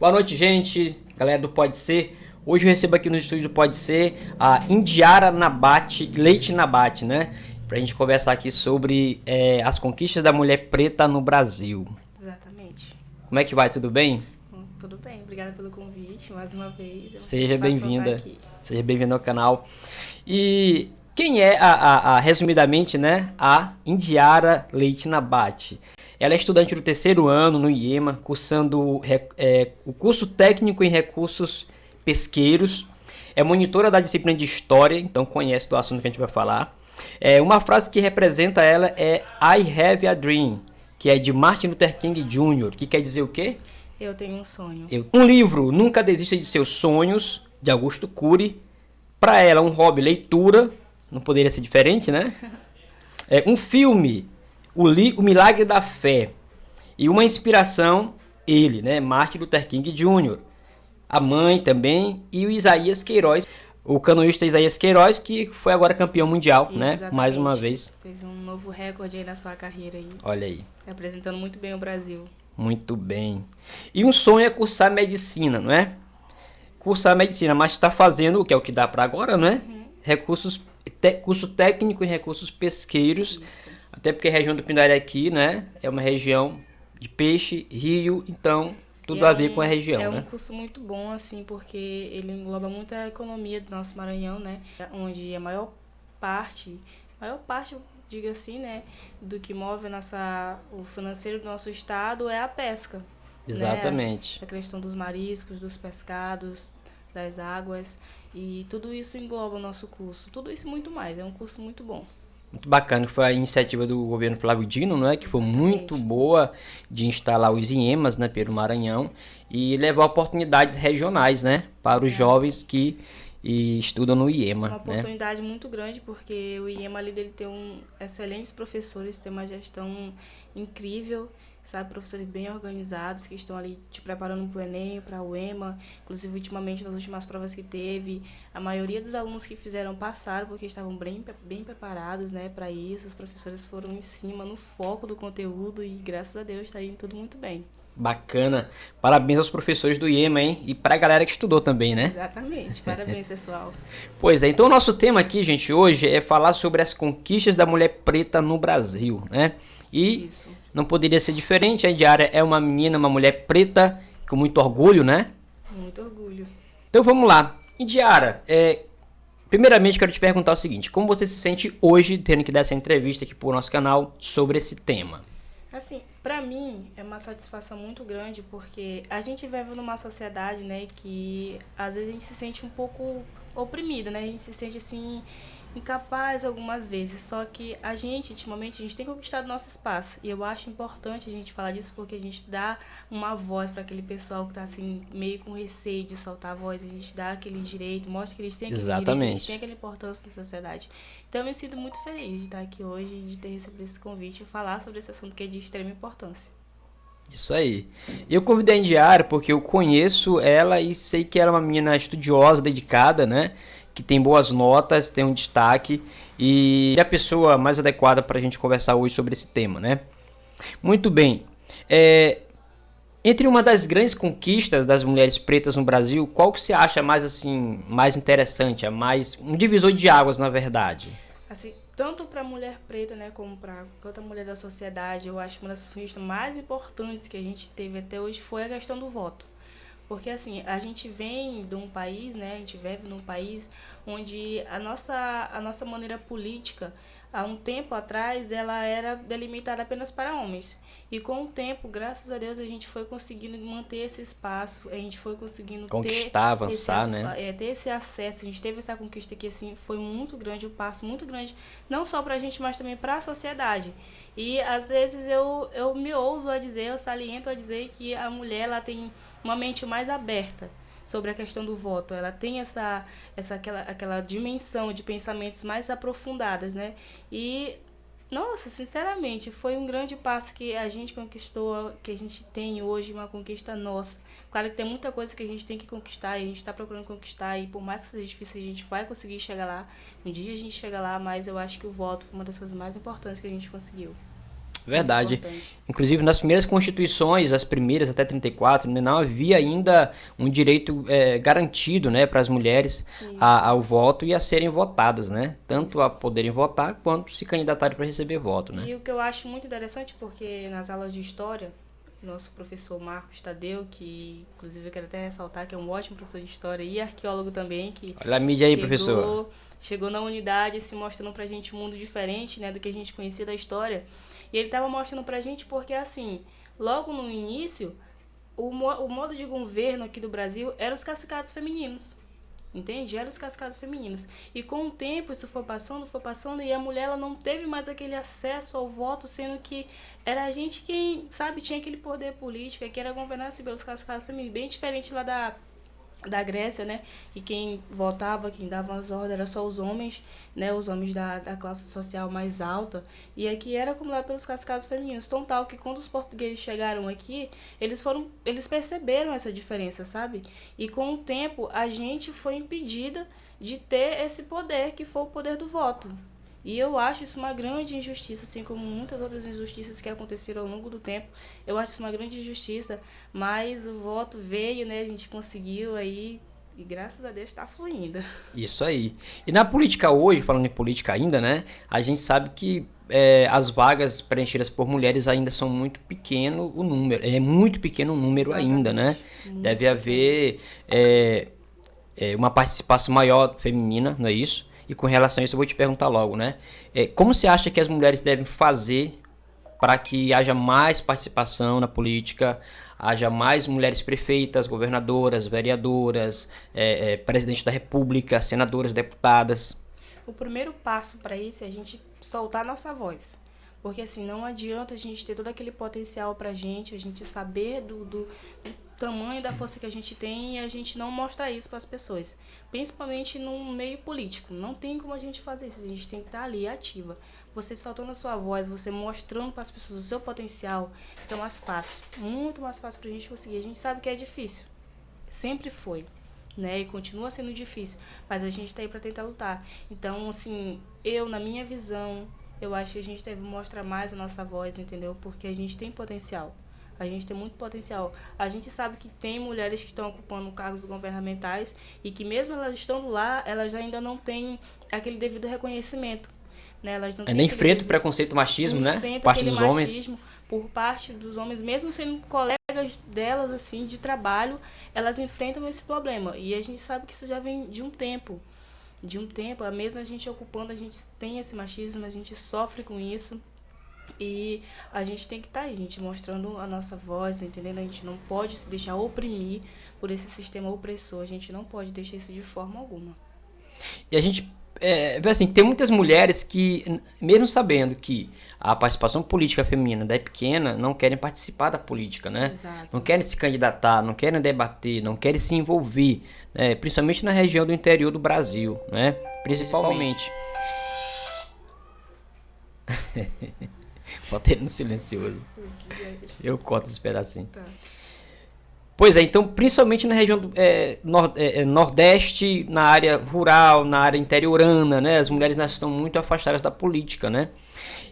Boa noite, gente, galera do Pode Ser. Hoje eu recebo aqui no estúdio do Pode Ser a Indiara Nabate, Leite Nabate, né? Pra gente conversar aqui sobre as conquistas da mulher preta no Brasil. Exatamente. Como é que vai? Tudo bem? Tudo bem, obrigada pelo convite mais uma vez. É uma Seja satisfação estar bem-vinda. aqui. Seja bem-vindo ao canal. E quem é, resumidamente, né? A Indiara Leite Nabate. Ela é estudante do terceiro ano no IEMA, cursando o curso técnico em recursos pesqueiros. É monitora da disciplina de História, então conhece do assunto que a gente vai falar. Uma frase que representa ela é I have a dream, que é de Martin Luther King Jr., que quer dizer o quê? Eu tenho um sonho. Um livro, Nunca Desista de Seus Sonhos, de Augusto Cury. Para ela, um hobby, leitura, não poderia ser diferente, né? Um filme, o Milagre da Fé. E uma inspiração, ele, né? Martin Luther King Jr., a mãe também, e o Isaías Queiroz, o canoísta Isaías Queiroz, que foi agora campeão mundial, Isso, né? exatamente. Mais uma vez. Teve um novo recorde aí na sua carreira aí, Olha aí. representando muito bem o Brasil. Muito bem. E um sonho é cursar medicina, não é? Cursar medicina, mas está fazendo o que é o que dá para agora, não é? Curso técnico em recursos pesqueiros. Isso. Até porque a região do Pindaíra aqui, né? É uma região de peixe, rio, então tudo a ver com a região, É um né? curso muito bom, assim, porque ele engloba muito a economia do nosso Maranhão, né? Onde a maior parte, diga assim, né, do que move o financeiro do nosso estado é a pesca. Exatamente. Né? A questão dos mariscos, dos pescados, das águas. E tudo isso engloba o nosso curso. Tudo isso e muito mais. É um curso muito bom. Muito bacana, que foi a iniciativa do governo Flávio Dino, não é? Que foi Exatamente. muito boa de instalar os IEMAs, né, pelo Maranhão e levar oportunidades regionais, né, para os jovens que estudam no IEMA, Uma né? oportunidade muito grande, porque o IEMA ali dele tem excelentes professores, tem uma gestão incrível, sabe? Professores bem organizados que estão ali te preparando para o Enem, para o EMA. Inclusive, ultimamente, nas últimas provas que teve, a maioria dos alunos que fizeram passaram porque estavam bem preparados, né, para isso. Os professores foram em cima, no foco do conteúdo e, graças a Deus, está indo tudo muito bem. Bacana. Parabéns aos professores do IEMA, hein? E para a galera que estudou também, né? Exatamente. Parabéns, pessoal. Pois é, então o nosso tema aqui, gente, hoje é falar sobre as conquistas da mulher preta no Brasil, né? E Isso. não poderia ser diferente, a Indiara é uma menina, uma mulher preta, com muito orgulho, né? Muito orgulho. Então vamos lá. Indiara, primeiramente quero te perguntar o seguinte, como você se sente hoje tendo que dar essa entrevista aqui pro nosso canal sobre esse tema? Assim, pra mim é uma satisfação muito grande porque a gente vive numa sociedade, né, que às vezes a gente se sente um pouco oprimida, né? A gente se sente assim incapaz algumas vezes, só que ultimamente, a gente tem conquistado nosso espaço. E eu acho importante a gente falar disso porque a gente dá uma voz para aquele pessoal que tá assim meio com receio de soltar a voz, a gente dá aquele direito, mostra que eles têm aquele direito, eles têm aquela importância na sociedade. Então eu me sinto muito feliz de estar aqui hoje e de ter recebido esse convite e falar sobre esse assunto que é de extrema importância. Isso aí. Eu convidei a Indiara porque eu conheço ela e sei que ela é uma menina estudiosa, dedicada, né? Que tem boas notas, tem um destaque e é a pessoa mais adequada para a gente conversar hoje sobre esse tema, né? Muito bem. Entre uma das grandes conquistas das mulheres pretas no Brasil, qual que você acha mais assim, mais interessante, um divisor de águas, na verdade? Assim, tanto para a mulher preta, né, como para outra mulher da sociedade, eu acho que uma das conquistas mais importantes que a gente teve até hoje foi a questão do voto. Porque, assim, a gente vem de um país, né, a gente vive num país onde a nossa maneira política, há um tempo atrás, ela era delimitada apenas para homens. E com o tempo, graças a Deus, a gente foi conseguindo manter esse espaço, a gente foi conseguindo Conquistar, avançar, né? ter esse acesso, a gente teve essa conquista que, assim, foi muito grande, um passo muito grande, não só para a gente, mas também para a sociedade. E, às vezes, eu me ouso a dizer, eu saliento a dizer que a mulher, ela tem uma mente mais aberta sobre a questão do voto. Ela tem aquela dimensão de pensamentos mais aprofundadas, né? E, nossa, sinceramente, foi um grande passo que a gente conquistou, que a gente tem hoje, uma conquista nossa. Claro que tem muita coisa que a gente tem que conquistar e a gente está procurando conquistar e por mais que seja difícil, a gente vai conseguir chegar lá. Um dia a gente chega lá, mas eu acho que o voto foi uma das coisas mais importantes que a gente conseguiu. Muito Verdade. importante. Inclusive, nas primeiras constituições, as primeiras até 34, né, não havia ainda um direito garantido, né, para as mulheres Isso, ao voto e a serem votadas, né? Tanto isso. a poderem votar quanto se candidatarem para receber voto, né? E o que eu acho muito interessante, porque nas aulas de história, nosso professor Marcos Tadeu, que inclusive eu quero até ressaltar que é um ótimo professor de história e arqueólogo também, que Olha a mídia aí, professor. chegou na unidade se mostrando pra gente um mundo diferente, né, do que a gente conhecia da história. E ele tava mostrando pra gente porque, assim, logo no início, o modo de governo aqui do Brasil era os cacicados femininos. Entende? Eram os cascados femininos. E com o tempo isso foi passando, e a mulher ela não teve mais aquele acesso ao voto, sendo que era a gente quem, sabe, tinha aquele poder político, que era governar-se pelos cascados femininos. Bem diferente lá da Grécia, né? E quem votava, quem dava as ordens era só os homens, né? Os homens da classe social mais alta. E aqui era acumulado pelos cascados femininos. Tão tal que quando os portugueses chegaram aqui, eles perceberam essa diferença, sabe? E com o tempo, a gente foi impedida de ter esse poder, que foi o poder do voto. E eu acho isso uma grande injustiça, assim como muitas outras injustiças que aconteceram ao longo do tempo. Eu acho isso uma grande injustiça, mas o voto veio, né? A gente conseguiu aí e graças a Deus está fluindo. Isso aí. E na política hoje, falando em política ainda, né? A gente sabe que as vagas preenchidas por mulheres ainda são muito pequeno o número. É muito pequeno o número ainda, né? Exatamente. Muito Deve pequeno. haver uma participação maior feminina, não é isso? E com relação a isso eu vou te perguntar logo, né? Como você acha que as mulheres devem fazer para que haja mais participação na política, haja mais mulheres prefeitas, governadoras, vereadoras, presidente da república, senadoras, deputadas? O primeiro passo para isso é a gente soltar nossa voz. Porque assim, não adianta a gente ter todo aquele potencial pra gente, a gente saber do tamanho da força que a gente tem e a gente não mostrar isso para as pessoas. Principalmente no meio político. Não tem como a gente fazer isso, a gente tem que estar ali ativa. Você soltando a sua voz, você mostrando para as pessoas o seu potencial, então é mais fácil. Muito mais fácil pra gente conseguir. A gente sabe que é difícil. Sempre foi, né? E continua sendo difícil, mas a gente tá aí para tentar lutar. Então, assim, na minha visão, eu acho que a gente deve mostrar mais a nossa voz, entendeu? Porque a gente tem potencial. A gente tem muito potencial. A gente sabe que tem mulheres que estão ocupando cargos governamentais e que mesmo elas estando lá, elas ainda não têm aquele devido reconhecimento, né? Elas não têm Nem aquele enfrenta o devido preconceito, machismo, né? enfrenta Parte aquele dos homens. machismo por parte dos homens, mesmo sendo colegas delas, assim, de trabalho, elas enfrentam esse problema. E a gente sabe que isso já vem de um tempo. De um tempo, mesmo a gente ocupando, a gente tem esse machismo, a gente sofre com isso. E a gente tem que estar aí, gente, mostrando a nossa voz, entendendo? A gente não pode se deixar oprimir por esse sistema opressor. A gente não pode deixar isso de forma alguma. E a gente vê assim, tem muitas mulheres que, mesmo sabendo que a participação política feminina é pequena, não querem participar da política, né? Não Exato. querem se candidatar, não querem debater, não querem se envolver, né? Principalmente na região do interior do Brasil, né? Principalmente. Botei no silencioso. Eu corto esse pedacinho. Tá. Pois é, então principalmente na região do Nordeste, na área rural, na área interiorana, né? As mulheres estão muito afastadas da política, né?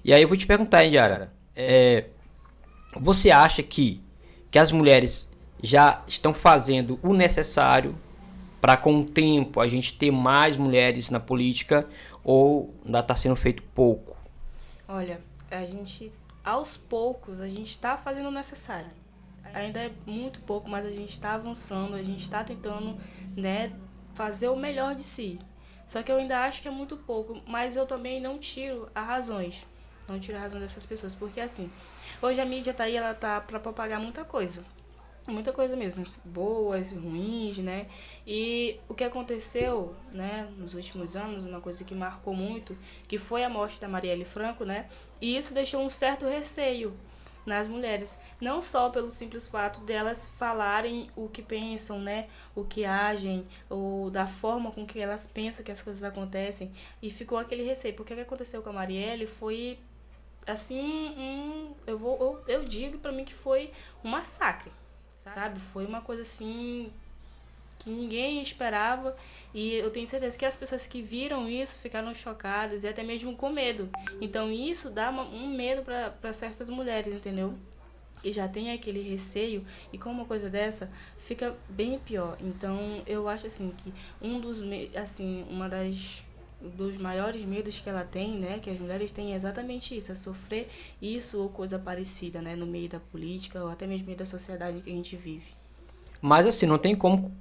E aí eu vou te perguntar, Indiara, você acha que as mulheres já estão fazendo o necessário para com o tempo a gente ter mais mulheres na política ou ainda está sendo feito pouco? Olha, a gente, aos poucos, a gente está fazendo o necessário. Ainda é muito pouco, mas a gente está avançando, a gente está tentando, né, fazer o melhor de si. Só que eu ainda acho que é muito pouco, mas eu também não tiro as razões. Não tiro a razão dessas pessoas, porque assim, hoje a mídia tá aí, ela tá para propagar muita coisa. Muita coisa mesmo, boas, ruins, né? E o que aconteceu, né, nos últimos anos, uma coisa que marcou muito, que foi a morte da Marielle Franco, né? E isso deixou um certo receio nas mulheres, não só pelo simples fato delas falarem o que pensam, né, o que agem, ou da forma com que elas pensam que as coisas acontecem, e ficou aquele receio, porque o que aconteceu com a Marielle foi assim, eu digo pra mim que foi um massacre, sabe? Foi uma coisa assim que ninguém esperava, e eu tenho certeza que as pessoas que viram isso ficaram chocadas e até mesmo com medo. Então isso dá um medo para certas mulheres, entendeu? E já tem aquele receio, e com uma coisa dessa fica bem pior. Então eu acho assim que uma dos maiores medos que ela tem, né, que as mulheres têm, é exatamente isso, é sofrer isso ou coisa parecida, né, no meio da política ou até mesmo no meio da sociedade que a gente vive. Mas assim, não tem como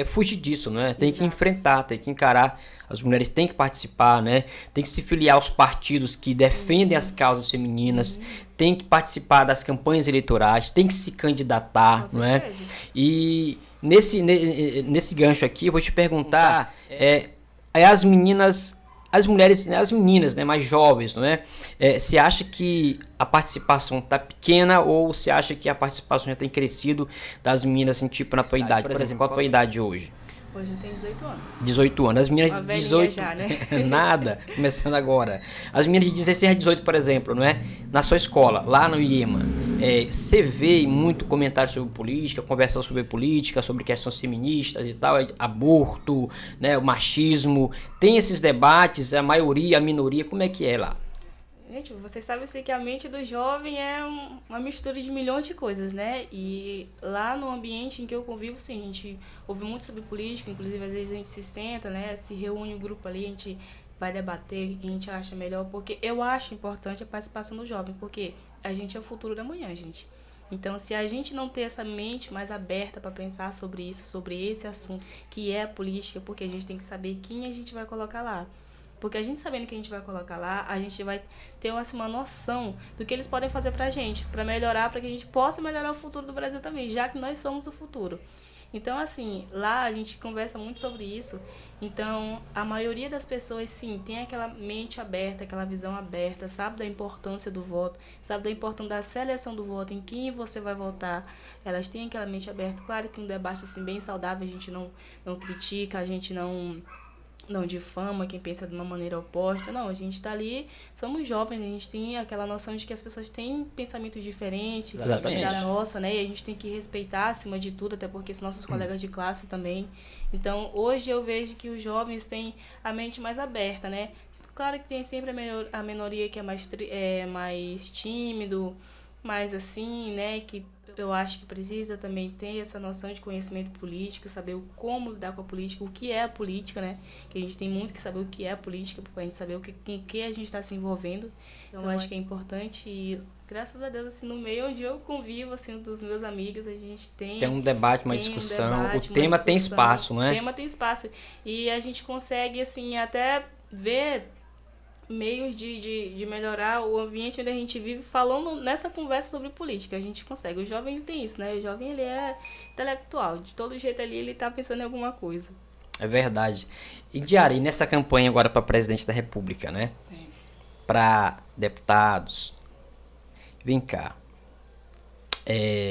fugir disso, né? Tem que Exato. enfrentar, tem que encarar. As mulheres têm que participar, né? Tem que se filiar aos partidos que defendem as causas femininas, tem que participar das campanhas eleitorais, tem que se candidatar, Com não é? certeza. E nesse gancho aqui, eu vou te perguntar, as meninas, as mulheres, né, as meninas, né, mais jovens, não é? Você acha que a participação tá pequena ou você acha que a participação já tem crescido das meninas, assim, tipo, na tua idade? Por exemplo, qual a tua idade hoje? Hoje eu tenho 18 anos. 18 anos. As meninas Uma de velhinha 18... já, né? Nada, começando agora. As meninas de 16 a 18, por exemplo, não é? Na sua escola, lá no IEMA, você vê muito comentário sobre política, conversa sobre política, sobre questões feministas e tal, aborto, né, o machismo. Tem esses debates, a maioria, a minoria, como é que é lá? Gente, vocês sabem assim, que a mente do jovem é uma mistura de milhões de coisas, né? E lá no ambiente em que eu convivo, sim, a gente ouve muito sobre política, inclusive às vezes a gente se senta, né? Se reúne um grupo ali, a gente vai debater o que a gente acha melhor, porque eu acho importante a participação do jovem, porque a gente é o futuro da manhã, gente. Então, se a gente não ter essa mente mais aberta para pensar sobre isso, sobre esse assunto, que é a política, porque a gente tem que saber quem a gente vai colocar lá. Porque a gente sabendo que a gente vai colocar lá, a gente vai ter uma noção do que eles podem fazer pra gente, pra melhorar, pra que a gente possa melhorar o futuro do Brasil também, já que nós somos o futuro. Então, assim, lá a gente conversa muito sobre isso. Então, a maioria das pessoas, sim, tem aquela mente aberta, aquela visão aberta, sabe da importância do voto, sabe da importância da seleção do voto, em quem você vai votar. Elas têm aquela mente aberta. Claro que um debate, assim, bem saudável, a gente não critica, a gente não difama quem pensa de uma maneira oposta. Não, a gente está ali, somos jovens, a gente tem aquela noção de que as pessoas têm pensamentos diferentes Exatamente. da nossa, né? E a gente tem que respeitar acima de tudo, até porque são nossos colegas de classe também. Então, hoje eu vejo que os jovens têm a mente mais aberta, né? Claro que tem sempre a minoria que é mais tímido, mais assim, né? Que eu acho que precisa também ter essa noção de conhecimento político, saber como lidar com a política, o que é a política, né? Que a gente tem muito que saber o que é a política, para a gente saber com o que a gente está se envolvendo. Então, eu acho que é importante e, graças a Deus, assim, no meio onde eu convivo, assim, dos meus amigos, a gente Tem um debate, uma discussão, debate, o tema tem discussão. espaço, não é? O tema tem espaço. E a gente consegue, assim, até ver meios de melhorar o ambiente onde a gente vive, falando nessa conversa sobre política. A gente consegue. O jovem tem isso, né? O jovem, ele é intelectual. De todo jeito ali, ele tá pensando em alguma coisa. É verdade. E, Diara, e nessa campanha agora para presidente da República, né? Para deputados, vem cá.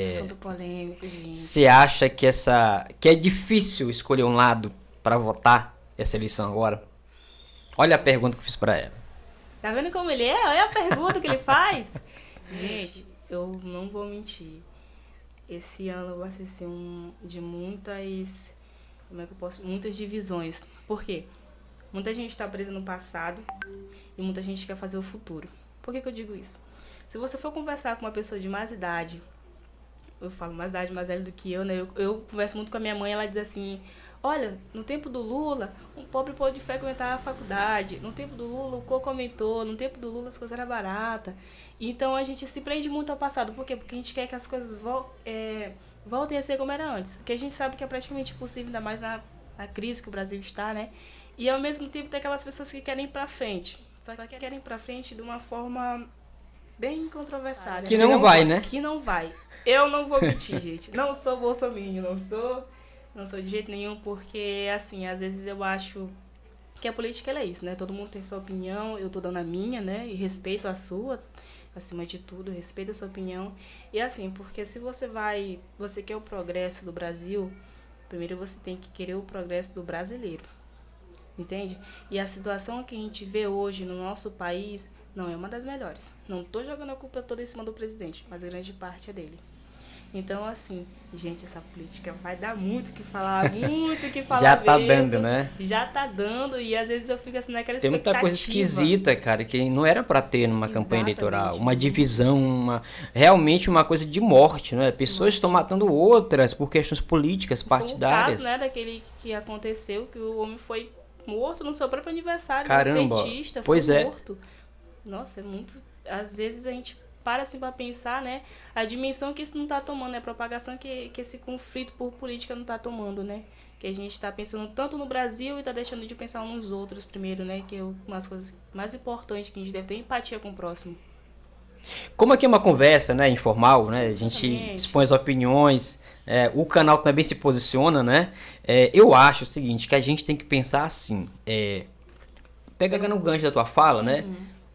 Assunto polêmico, gente. Você acha que é difícil escolher um lado para votar essa eleição agora? Olha a pergunta que eu fiz para ela. Tá vendo como ele é? Olha a pergunta que ele faz. Gente, eu não vou mentir. Esse ano vai ser assim, de muitas... Como é que eu posso... Muitas divisões. Por quê? Muita gente tá presa no passado e muita gente quer fazer o futuro. Por que eu digo isso? Se você for conversar com uma pessoa de mais idade, eu falo mais idade, mais velha do que eu, né? Eu converso muito com a minha mãe, ela diz assim... Olha, no tempo do Lula, um pobre pôde frequentar a faculdade. No tempo do Lula, o coco aumentou. No tempo do Lula, as coisas eram baratas. Então, a gente se prende muito ao passado. Por quê? Porque a gente quer que as coisas voltem a ser como era antes. Porque a gente sabe que é praticamente impossível, ainda mais na crise que o Brasil está, né? E, ao mesmo tempo, tem aquelas pessoas que querem ir pra frente. Só que querem ir pra frente de uma forma bem controversária. Que não vai, né? Que não vai. Eu não vou mentir, gente. Não sou bolsominion, não sou de jeito nenhum, porque, assim, às vezes eu acho que a política ela é isso, né? Todo mundo tem sua opinião, eu tô dando a minha, né? E respeito a sua, acima de tudo, respeito a sua opinião. E assim, porque se você quer o progresso do Brasil, primeiro você tem que querer o progresso do brasileiro, entende? E a situação que a gente vê hoje no nosso país não é uma das melhores. Não tô jogando a culpa toda em cima do presidente, mas a grande parte é dele. Então, assim, gente, essa política vai dar muito o que falar, muito o que falar Já tá mesmo. dando, né? Já tá dando, e às vezes eu fico assim naquela Tem muita coisa expectativa. esquisita, cara, que não era pra ter numa campanha eleitoral. Exatamente. Uma divisão, realmente uma coisa de morte, né? Pessoas estão matando outras por questões políticas, Foi um partidárias. caso, né, daquele que aconteceu, que o homem foi morto no seu próprio aniversário, Caramba, um petista, pois foi é. morto. Nossa, é muito... Às vezes a gente para assim pra pensar, né, a dimensão que isso não tá tomando, né, a propagação que esse conflito por política não tá tomando, né? Que a gente tá pensando tanto no Brasil e tá deixando de pensar nos outros primeiro, né? Que é uma das coisas mais importantes, que a gente deve ter empatia com o próximo. Como aqui é uma conversa, né, informal, né? A gente Exatamente. expõe as opiniões, o canal também se posiciona, né? Eu acho o seguinte, que a gente tem que pensar assim, pegando o gancho da tua fala, né?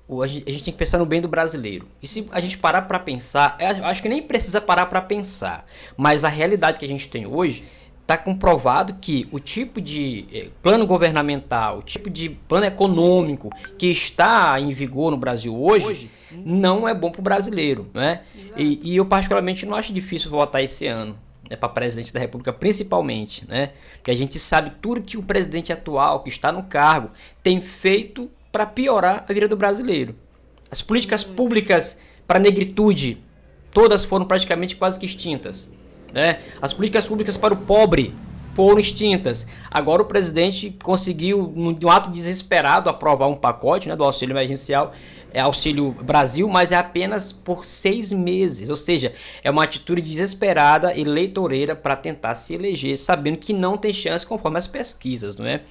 A gente tem que pensar no bem do brasileiro. E se a gente parar pra pensar, eu acho que nem precisa parar pra pensar, mas a realidade que a gente tem hoje está comprovado que o tipo de plano governamental, o tipo de plano econômico que está em vigor no Brasil hoje não é bom para o brasileiro, né? E eu particularmente não acho difícil votar esse ano, né, para presidente da República principalmente, né? Porque a gente sabe tudo que o presidente atual, que está no cargo, tem feito para piorar a vida do brasileiro. As políticas públicas para a negritude, todas foram praticamente quase que extintas. Né? As políticas públicas para o pobre foram extintas. Agora o presidente conseguiu, num ato desesperado, aprovar um pacote, né, do auxílio emergencial, Auxílio Brasil, mas é apenas por 6 meses. Ou seja, é uma atitude desesperada, eleitoreira, para tentar se eleger, sabendo que não tem chance conforme as pesquisas, não é?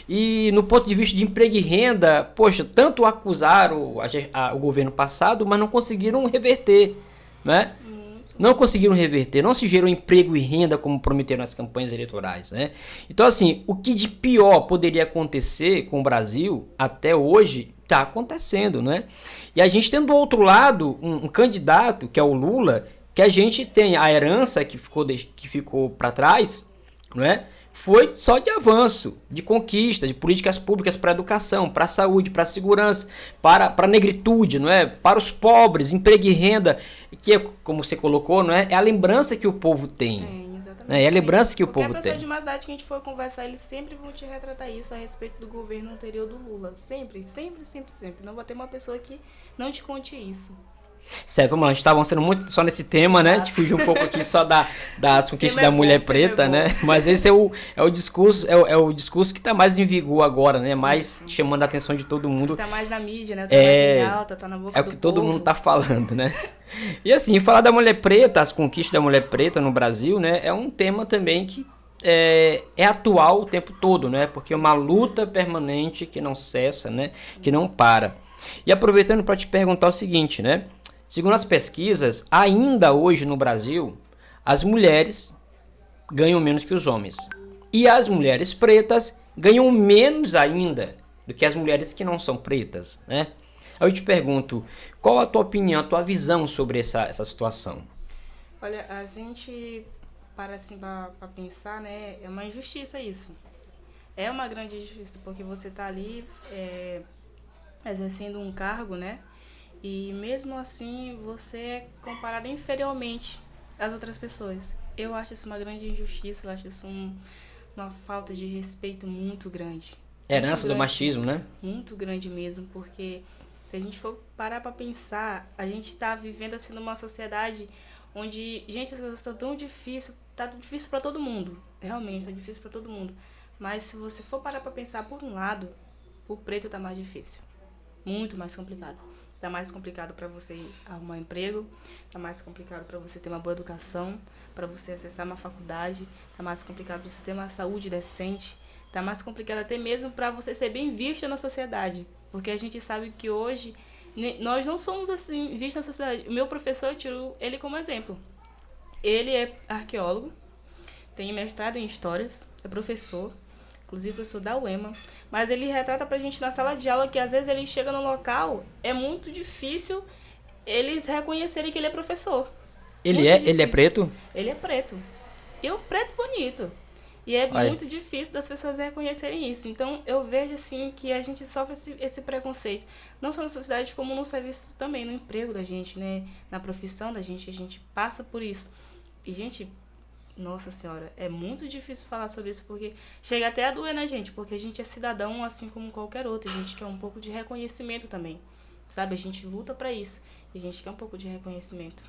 E no ponto de vista de emprego e renda, poxa, tanto acusaram o governo passado, mas não conseguiram reverter, né? Não conseguiram reverter, não se gerou emprego e renda como prometeram nas campanhas eleitorais, né? Então, assim, o que de pior poderia acontecer com o Brasil até hoje está acontecendo, né? E a gente tem do outro lado um candidato, que é o Lula, que a gente tem a herança que ficou para trás, não é? Foi só de avanço, de conquista, de políticas públicas para a educação, para a saúde, para a segurança, para a negritude, não é? Para os pobres, emprego e renda, que é, como você colocou, não é? É a lembrança que o povo tem. É a lembrança que o povo tem. Qualquer pessoa de mais idade que a gente for conversar, eles sempre vão te retratar isso a respeito do governo anterior do Lula. Sempre, sempre, sempre, sempre. Não vai ter uma pessoa que não te conte isso. Certo, vamos lá, a gente tá avançando muito só nesse tema, né? A gente fugiu um pouco aqui só das conquistas da mulher preta, né? Mas esse é o discurso, é o discurso que tá mais em vigor agora, né? Mais chamando a atenção de todo mundo. Tá mais na mídia, né? Tá mais em alta, tá na boca do povo. É o que todo mundo tá falando, né? E assim, falar da mulher preta, as conquistas da mulher preta no Brasil, né? É um tema também que é atual o tempo todo, né? Porque é uma luta permanente que não cessa, né? Que não para. E aproveitando para te perguntar o seguinte, né? Segundo as pesquisas, ainda hoje no Brasil, as mulheres ganham menos que os homens. E as mulheres pretas ganham menos ainda do que as mulheres que não são pretas, né? Aí eu te pergunto, qual a tua opinião, a tua visão sobre essa situação? Olha, a gente para assim para pensar, né? É uma injustiça isso. É uma grande injustiça, porque você tá ali exercendo um cargo, né? E mesmo assim você é comparado inferiormente às outras pessoas. Eu acho isso uma grande injustiça, eu acho isso uma falta de respeito muito grande. Herança do machismo, né? Muito grande mesmo, porque se a gente for parar pra pensar, a gente tá vivendo assim numa sociedade onde, gente, as coisas estão tão difíceis, tá difícil pra todo mundo. Realmente, tá difícil pra todo mundo. Mas se você for parar pra pensar por um lado, o preto tá mais difícil. Muito mais complicado. Tá mais complicado para você arrumar emprego, tá mais complicado para você ter uma boa educação, para você acessar uma faculdade, tá mais complicado para você ter uma saúde decente, tá mais complicado até mesmo para você ser bem visto na sociedade, porque a gente sabe que hoje nós não somos assim vistos na sociedade. O meu professor, eu tiro ele como exemplo. Ele é arqueólogo, tem mestrado em histórias, é professor, inclusive professor da UEMA, mas ele retrata pra gente na sala de aula que às vezes ele chega no local, é muito difícil eles reconhecerem que ele é professor. Ele é preto? Ele é preto. E um preto bonito. E é muito difícil das pessoas reconhecerem isso. Então eu vejo assim que a gente sofre esse preconceito. Não só na sociedade, como no serviço também, no emprego da gente, né? Na profissão da gente, a gente passa por isso. E, gente, nossa senhora, é muito difícil falar sobre isso, porque chega até a doer na gente, porque a gente é cidadão assim como qualquer outro, a gente quer um pouco de reconhecimento também, sabe? A gente luta pra isso, e a gente quer um pouco de reconhecimento.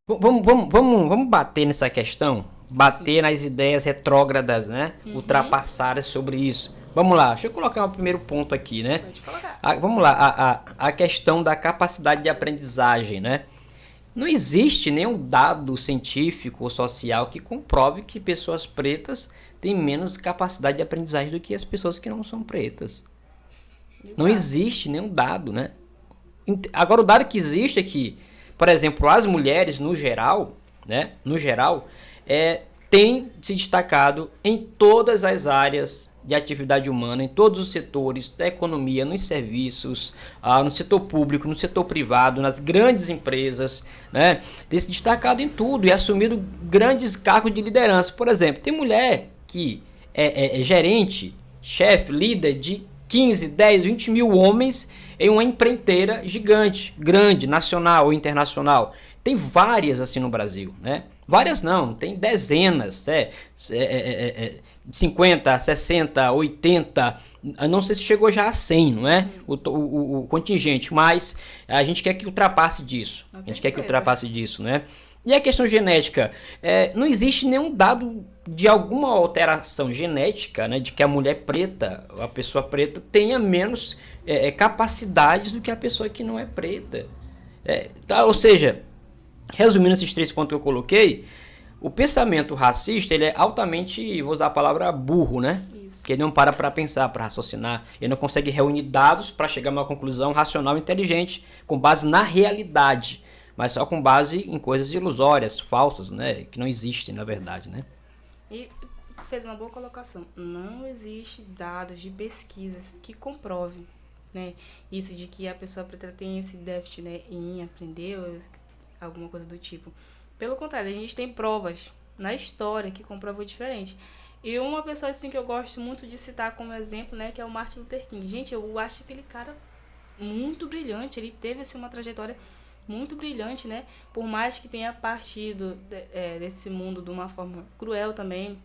Vamos bater nessa questão, Sim. bater nas ideias retrógradas, né? Uhum. Ultrapassadas sobre isso. Vamos lá, deixa eu colocar o primeiro ponto aqui, né? Pode colocar. Vamos lá, a questão da capacidade de aprendizagem, né? Não existe nenhum dado científico ou social que comprove que pessoas pretas têm menos capacidade de aprendizagem do que as pessoas que não são pretas. Não Exato. existe nenhum dado, né? Agora, o dado que existe é que, por exemplo, as mulheres, no geral, né? No geral, têm se destacado em todas as áreas de atividade humana, em todos os setores da economia, nos serviços, no setor público, no setor privado, nas grandes empresas, né? Tem se destacado em tudo e assumido grandes cargos de liderança. Por exemplo, tem mulher que é gerente, chefe, líder de 15, 10, 20 mil homens em uma empreiteira gigante, grande, nacional ou internacional. Tem várias assim no Brasil, né? Várias não, tem dezenas, 50, 60, 80, não sei se chegou já a 100, não é? O contingente, mas a gente quer que ultrapasse disso. Com A gente quer que certeza. ultrapasse disso, né? E a questão genética, não existe nenhum dado de alguma alteração genética, né, de que a mulher preta, a pessoa preta, tenha menos capacidades do que a pessoa que não é preta. Tá? Ou seja, resumindo esses 3 pontos que eu coloquei, o pensamento racista ele é altamente, vou usar a palavra burro, né? Isso. Que ele não para pensar, para raciocinar, ele não consegue reunir dados para chegar a uma conclusão racional e inteligente com base na realidade, mas só com base em coisas ilusórias, falsas, né? Que não existem na verdade, né? E fez uma boa colocação. Não existe dados de pesquisas que comprovem, né, isso de que a pessoa preta tem esse déficit, né, em aprender ou alguma coisa do tipo. Pelo contrário, a gente tem provas na história que comprovam diferente. E uma pessoa assim que eu gosto muito de citar como exemplo, né, que é o Martin Luther King. Gente, eu acho aquele cara muito brilhante. Ele teve assim uma trajetória muito brilhante, né? Por mais que tenha partido desse mundo de uma forma cruel também,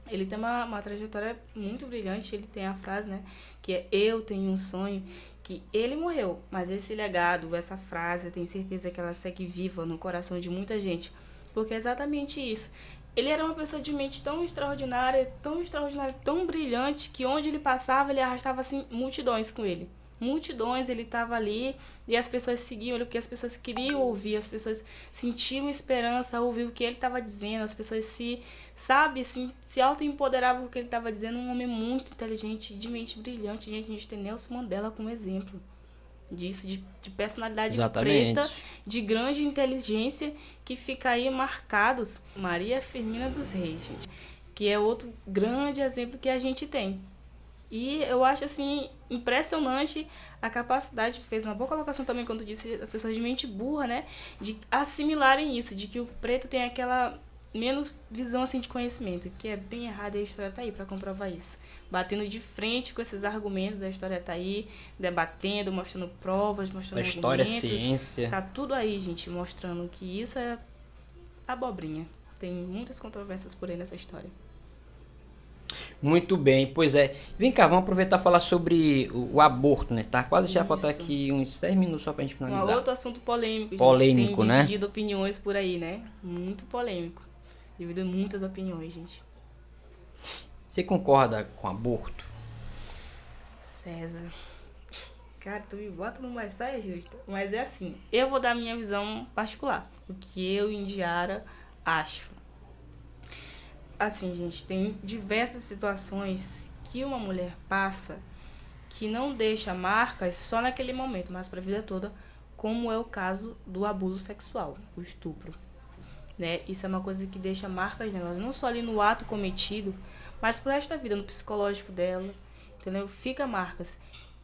ele tem uma trajetória muito brilhante. Ele tem a frase, né, que é eu tenho um sonho, que ele morreu, mas esse legado, essa frase, eu tenho certeza que ela segue viva no coração de muita gente, porque é exatamente isso. Ele era uma pessoa de mente tão extraordinária, tão brilhante, que onde ele passava, ele arrastava assim multidões com ele. Multidões, ele estava ali e as pessoas seguiam ele porque as pessoas queriam ouvir, as pessoas sentiam esperança ao ouvir o que ele estava dizendo, as pessoas sabe, assim, se auto-empoderavam com o que ele estava dizendo. Um homem muito inteligente, de mente brilhante. Gente, a gente tem Nelson Mandela como exemplo disso, de personalidade preta, Exatamente. de grande inteligência, que fica aí marcados. Maria Firmina dos Reis, gente, que é outro grande exemplo que a gente tem. E eu acho, assim, impressionante a capacidade, fez uma boa colocação também quando disse as pessoas de mente burra, né, de assimilarem isso, de que o preto tem aquela menos visão, assim, de conhecimento, que é bem errado, e a história tá aí para comprovar isso. Batendo de frente com esses argumentos, a história tá aí, debatendo, mostrando provas, A mostrando história, a argumentos. ciência. Tá tudo aí, gente, mostrando que isso é abobrinha. Tem muitas controvérsias por aí nessa história. Muito bem, pois é. Vem cá, vamos aproveitar e falar sobre o aborto, né? Tá quase já falta Isso. aqui uns 10 minutos só pra gente Um finalizar. outro assunto polêmico, gente. Tem Polêmico, né? dividido opiniões por aí, né? Muito polêmico. Dividido muitas opiniões, gente. Você concorda com aborto? César. Cara, tu me bota numa saia justa. Mas é assim, eu vou dar minha visão particular. O que eu, Indiara, acho. Assim, gente, tem diversas situações que uma mulher passa que não deixa marcas só naquele momento, mas para a vida toda, como é o caso do abuso sexual, o estupro, né? Isso é uma coisa que deixa marcas nelas, não só ali no ato cometido, mas pro resto da vida, no psicológico dela, entendeu? Fica marcas.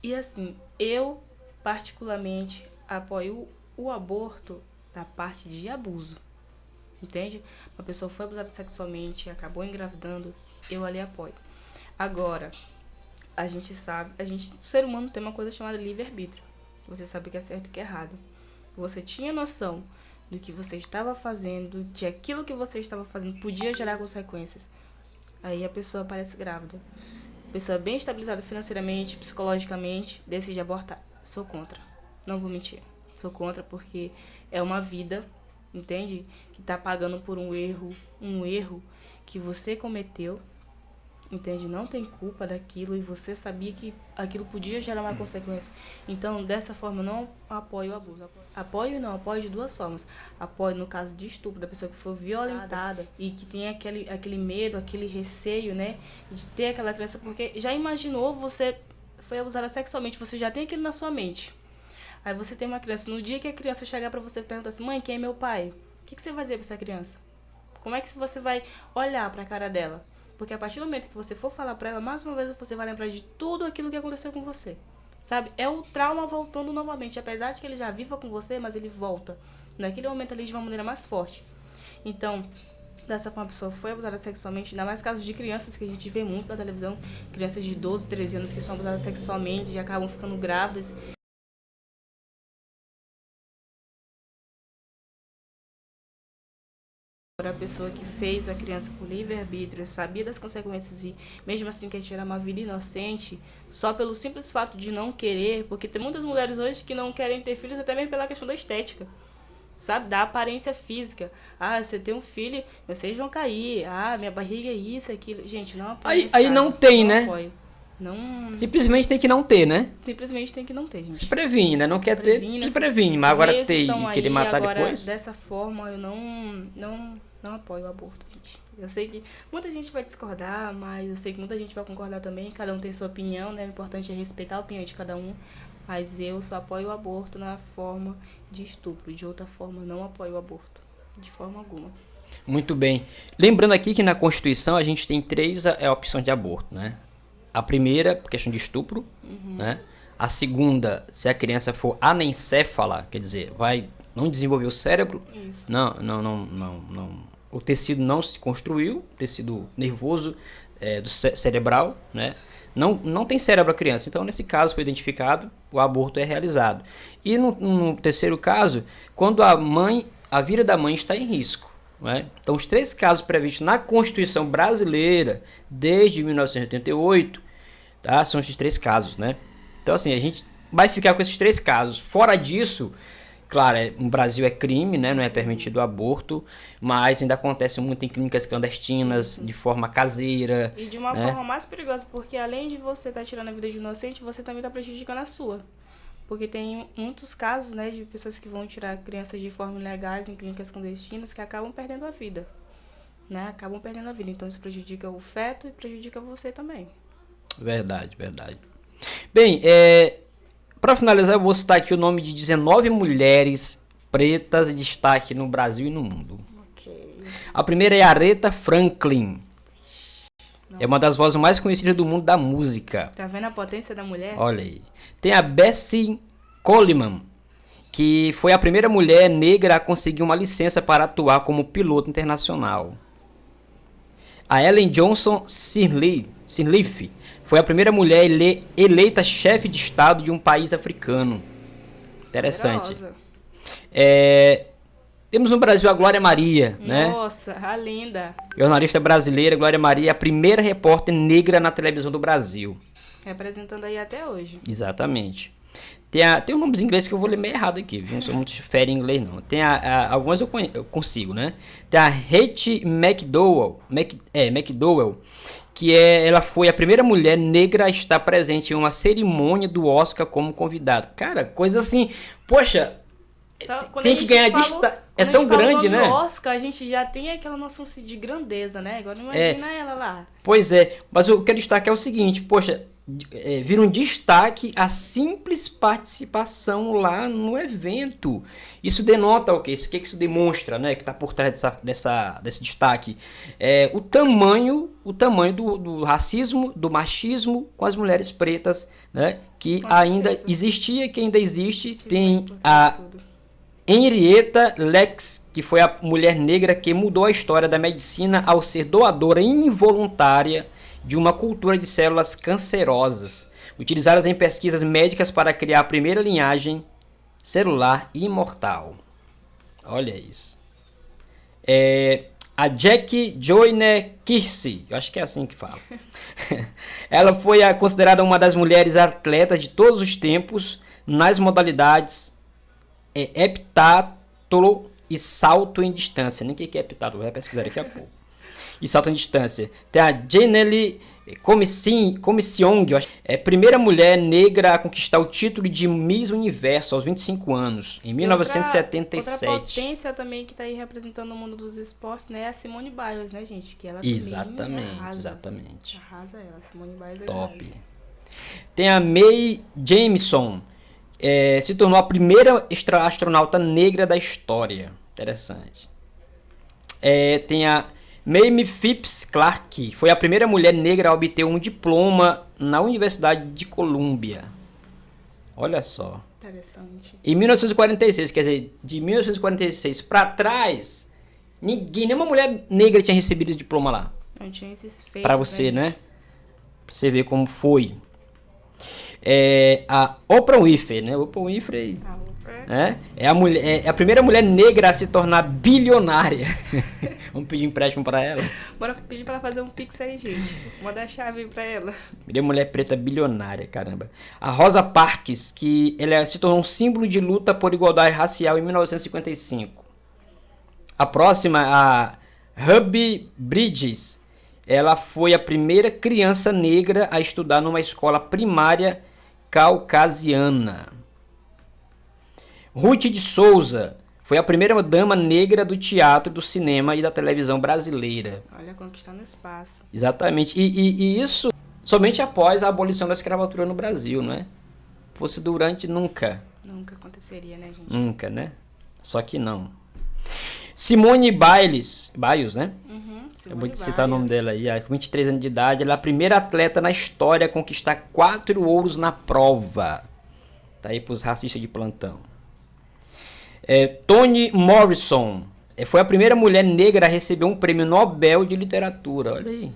E assim, eu particularmente apoio o aborto da parte de abuso, entende? Uma pessoa foi abusada sexualmente, acabou engravidando, eu ali apoio. Agora, a gente sabe, o ser humano tem uma coisa chamada livre-arbítrio. Você sabe o que é certo e o que é errado. Você tinha noção do que você estava fazendo, de aquilo que você estava fazendo podia gerar consequências, aí a pessoa aparece grávida. Pessoa bem estabilizada financeiramente, psicologicamente, decide abortar. Sou contra. Não vou mentir. Sou contra porque é uma vida, entende? Que tá pagando por um erro que você cometeu, entende? Não tem culpa daquilo e você sabia que aquilo podia gerar uma consequência. Então, dessa forma, eu não apoio o abuso. Apoio e não apoio de duas formas. Apoio no caso de estupro, da pessoa que foi violentada e que tem aquele medo, aquele receio, né? De ter aquela criança, porque já imaginou, você foi abusada sexualmente, você já tem aquilo na sua mente. Aí você tem uma criança, no dia que a criança chegar pra você e perguntar assim, mãe, quem é meu pai? O que você vai dizer pra essa criança? Como é que você vai olhar pra cara dela? Porque a partir do momento que você for falar pra ela, mais uma vez você vai lembrar de tudo aquilo que aconteceu com você. Sabe? É o trauma voltando novamente. Apesar de que ele já viva com você, mas ele volta. Naquele momento ali de uma maneira mais forte. Então, dessa forma a pessoa foi abusada sexualmente. Ainda mais casos de crianças que a gente vê muito na televisão. Crianças de 12, 13 anos que são abusadas sexualmente e acabam ficando grávidas. A pessoa que fez a criança por livre-arbítrio, sabia das consequências e mesmo assim quer tirar uma vida inocente, só pelo simples fato de não querer, porque tem muitas mulheres hoje que não querem ter filhos até mesmo pela questão da estética, sabe? Da aparência física. Ah, você tem um filho, vocês vão cair. Ah, minha barriga é isso, aquilo. Gente, não apoio. Aí não tem, não né? Apoio. Não... Simplesmente tem que não ter, né? Simplesmente tem que não ter, gente. Se previne, né? Não quer ter, se previne. Mas agora ter e querer matar agora, depois... Dessa forma, eu não apoio o aborto, gente. Eu sei que muita gente vai discordar, mas eu sei que muita gente vai concordar também. Cada um tem sua opinião, né? O importante é respeitar a opinião de cada um. Mas eu só apoio o aborto na forma de estupro. De outra forma, não apoio o aborto. De forma alguma. Muito bem. Lembrando aqui que na Constituição a gente tem 3 opções de aborto, né? A primeira, questão de estupro, né? A segunda, se a criança for anencéfala, quer dizer, vai não desenvolver o cérebro, Isso. não, o tecido não se construiu, tecido nervoso cerebral, né? Não tem cérebro a criança, então nesse caso foi identificado, o aborto é realizado. E no terceiro caso, quando a vida da mãe está em risco. Né? Então os 3 casos previstos na Constituição brasileira desde 1988, tá? São esses 3 casos, né? Então assim, a gente vai ficar com esses 3 casos. Fora disso, claro, no Brasil é crime, né? Não é permitido o aborto, mas ainda acontece muito em clínicas clandestinas, de forma caseira. E de uma né? forma mais perigosa, porque além de você estar tirando a vida de um inocente, você também está prejudicando a sua. Porque tem muitos casos, né, de pessoas que vão tirar crianças de forma ilegais em clínicas clandestinas que acabam perdendo a vida. Né? Acabam perdendo a vida. Então isso prejudica o feto e prejudica você também. Verdade. Bem, para finalizar, eu vou citar aqui o nome de 19 mulheres pretas em destaque no Brasil e no mundo. Ok. A primeira é Aretha Franklin. Nossa. É uma das vozes mais conhecidas do mundo da música. Tá vendo a potência da mulher? Olha aí. Tem a Bessie Coleman, que foi a primeira mulher negra a conseguir uma licença para atuar como piloto internacional. A Ellen Johnson Sirleaf foi a primeira mulher eleita chefe de estado de um país africano. Interessante. Poderosa. Temos no Brasil a Glória Maria, né? Nossa, a linda. Jornalista brasileira, Glória Maria é a primeira repórter negra na televisão do Brasil. Representando aí até hoje. Exatamente. Tem nomes em inglês que eu vou ler meio errado aqui, viu? Não sou muito fera em inglês, não. Tem algumas eu consigo, né? Tem a Hattie McDowell, que ela foi a primeira mulher negra a estar presente em uma cerimônia do Oscar como convidada. Cara, coisa assim, poxa, tem que ganhar destaque. É tão grande, né? No Oscar, a gente já tem aquela noção de grandeza, né? Agora imagina ela lá. Pois é, mas o que eu destaco é o seguinte, poxa, vira um destaque a simples participação lá no evento. Isso denota o quê? O que isso demonstra, né? Que está por trás desse destaque. O tamanho do racismo, do machismo com as mulheres pretas, né? Que ainda existia, que ainda existe. Tem a Henrietta Lacks, que foi a mulher negra que mudou a história da medicina ao ser doadora involuntária de uma cultura de células cancerosas, utilizadas em pesquisas médicas para criar a primeira linhagem celular imortal. Olha isso. A Jack Joyner Kersee, eu acho que é assim que fala. Ela foi considerada uma das mulheres atletas de todos os tempos nas modalidades heptatlo e salto em distância. Nem o que é heptatlo, vai pesquisar daqui a pouco. E salto em distância. Tem a Janelle Comisiong, primeira mulher negra a conquistar o título de Miss Universo aos 25 anos, em 1977. Outra potência também que está aí representando o mundo dos esportes, né, é a Simone Biles, né, gente? Que ela exatamente. Arrasa ela, Simone Biles é top. demais. Tem a Mae Jemison, se tornou a primeira astronauta negra da história. Interessante. Tem a Mamie Phipps Clark, foi a primeira mulher negra a obter um diploma na Universidade de Colômbia. Olha só. Interessante. Em 1946, quer dizer, de 1946 para trás, nenhuma mulher negra tinha recebido esse diploma lá. Não tinha esses feitos. Para você, né? Pra você ver como foi. A Oprah Winfrey, né? Oprah Winfrey. É a primeira mulher negra a se tornar bilionária. Vamos pedir empréstimo para ela. Bora pedir para ela fazer um pix aí, gente. Manda a chave para ela. Primeira mulher preta bilionária, caramba. A Rosa Parks, que ela se tornou um símbolo de luta por igualdade racial em 1955. A próxima, a Ruby Bridges, ela foi a primeira criança negra a estudar numa escola primária caucasiana. Ruth de Souza foi a primeira dama negra do teatro, do cinema e da televisão brasileira. Olha, conquistando espaço. Exatamente. E isso somente após a abolição da escravatura no Brasil, não é? Fosse durante, nunca. Nunca aconteceria, né, gente? Nunca, né? Só que não. Simone Biles, né? Eu vou te citar o nome dela aí. Com 23 anos de idade, ela é a primeira atleta na história a conquistar 4 ouros na prova. Tá aí pros racistas de plantão. Toni Morrison foi a primeira mulher negra a receber um prêmio Nobel de Literatura. Olha aí.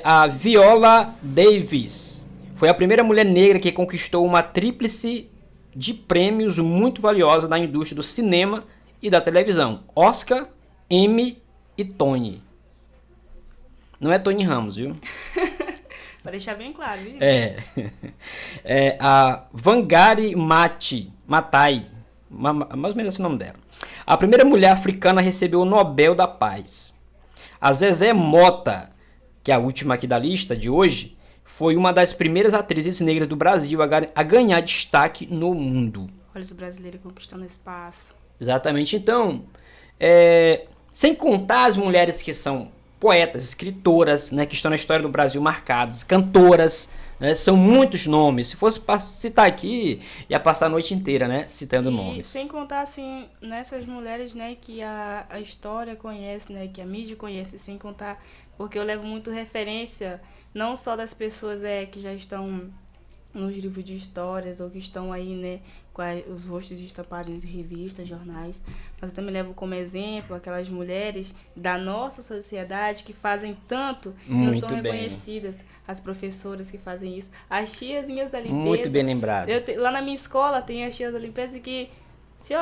A Viola Davis foi a primeira mulher negra que conquistou uma tríplice de prêmios muito valiosa na indústria do cinema e da televisão. Oscar, Emmy e Tony. Não é Tony Ramos, viu? Pra deixar bem claro, viu? A Wangari Maathai, mais ou menos esse nome dela. A primeira mulher africana a receber o Nobel da Paz. A Zezé Mota, que é a última aqui da lista de hoje, foi uma das primeiras atrizes negras do Brasil a ganhar destaque no mundo. Olha os brasileiros conquistando espaço. Exatamente. Então, sem contar as mulheres que são poetas, escritoras, né, que estão na história do Brasil marcadas, cantoras, né, são muitos nomes. Se fosse citar aqui, ia passar a noite inteira, né, citando nomes. Sem contar, assim, nessas mulheres, né, que a história conhece, né, que a mídia conhece, sem contar, porque eu levo muito referência, não só das pessoas que já estão nos livros de histórias, ou que estão aí, né, com os rostos estampados em revistas, jornais, mas eu também levo como exemplo aquelas mulheres da nossa sociedade que fazem tanto e não são reconhecidas. As professoras que fazem isso, as tiazinhas da limpeza. Muito bem lembrado. Lá na minha escola tem as tias da limpeza que, assim,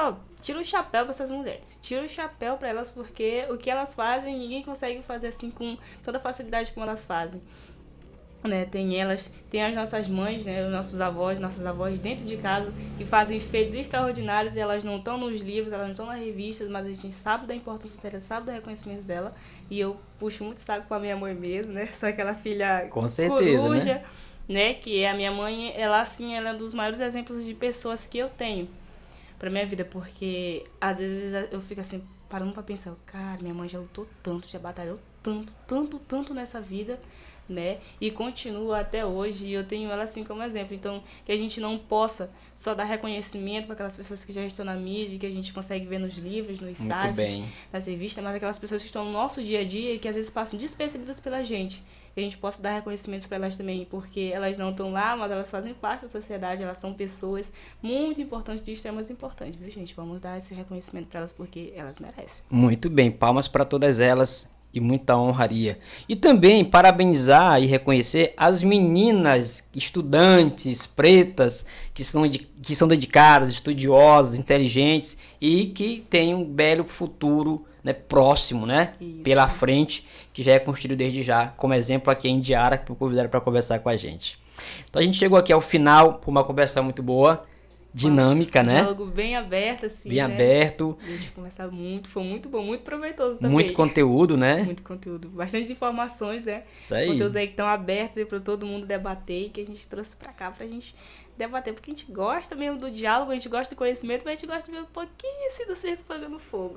tira o chapéu para essas mulheres, tira o chapéu para elas, porque o que elas fazem, ninguém consegue fazer assim com toda facilidade como elas fazem. Né, tem as nossas mães, né, os nossos avós, nossas avós dentro de casa que fazem feitos extraordinários e elas não estão nos livros, elas não estão nas revistas, mas a gente sabe da importância dela, sabe do reconhecimento dela, e eu puxo muito saco com a minha mãe mesmo, né, sou aquela filha com certeza, coruja, né, que é a minha mãe, ela é um dos maiores exemplos de pessoas que eu tenho pra minha vida, porque às vezes eu fico assim, parando pra pensar, cara, minha mãe já lutou tanto, já batalhou tanto nessa vida, né, e continua até hoje, e eu tenho ela assim como exemplo. Então, que a gente não possa só dar reconhecimento para aquelas pessoas que já estão na mídia, que a gente consegue ver nos livros, nos sites, nas revistas, mas aquelas pessoas que estão no nosso dia a dia e que às vezes passam despercebidas pela gente, que a gente possa dar reconhecimentos para elas também, porque elas não estão lá, mas elas fazem parte da sociedade, elas são pessoas muito importantes, de extremamente importantes, viu, gente? Vamos dar esse reconhecimento para elas, porque elas merecem. Muito bem, palmas para todas elas. e muita honraria. E também parabenizar e reconhecer as meninas estudantes pretas que são dedicadas, estudiosas, inteligentes e que têm um belo futuro, né, próximo, né, Isso. pela frente, que já é construído desde já, como exemplo aqui em Indiara, que me convidaram para conversar com a gente. Então a gente chegou aqui ao final por uma conversa muito boa, dinâmica, né? Diálogo bem aberto, assim, Bem né? aberto. A gente começar muito, foi muito bom, muito proveitoso também. Muito conteúdo, né? Muito conteúdo. Bastante informações, né? Isso aí. Conteúdos aí que estão abertos aí para todo mundo debater e que a gente trouxe pra cá pra gente debater. Porque a gente gosta mesmo do diálogo, a gente gosta do conhecimento, mas a gente gosta de ver um pouquinho assim do circo pegando fogo.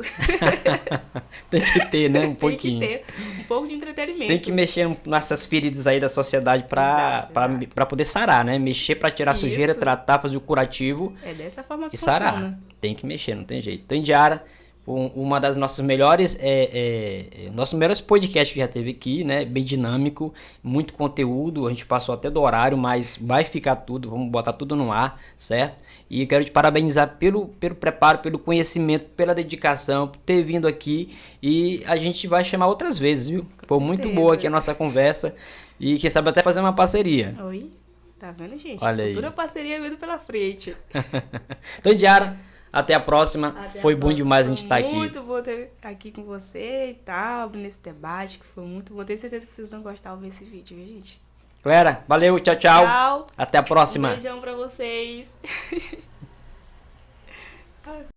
Tem que ter, né? Um pouquinho. Tem que ter um pouco de entretenimento. Tem que mexer nessas feridas aí da sociedade Exato. pra poder sarar, né? Mexer pra tirar a sujeira, Isso. tratar, fazer o curativo É dessa forma que e sarar. funciona. Tem que mexer, não tem jeito. Então, Indiara, uma das nossas melhores, nossos melhores podcasts que já teve aqui, né? Bem dinâmico, muito conteúdo. A gente passou até do horário, mas vai ficar tudo, vamos botar tudo no ar, certo? E eu quero te parabenizar pelo preparo, pelo conhecimento, pela dedicação, por ter vindo aqui. E a gente vai chamar outras vezes, viu? Foi muito certeza. boa aqui a nossa conversa. E quem sabe até fazer uma parceria. Oi? Tá vendo, gente? Olha aí. Futura parceria vindo pela frente. Então, Indiara, até a próxima. Até a Foi bom próxima. demais a gente estar Foi aqui. muito bom ter aqui com você e tal, nesse debate, que foi muito bom. Tenho certeza que vocês vão gostar de ver esse vídeo, viu, gente? Galera, valeu, tchau, tchau. Tchau. Até a próxima. Um beijão pra vocês.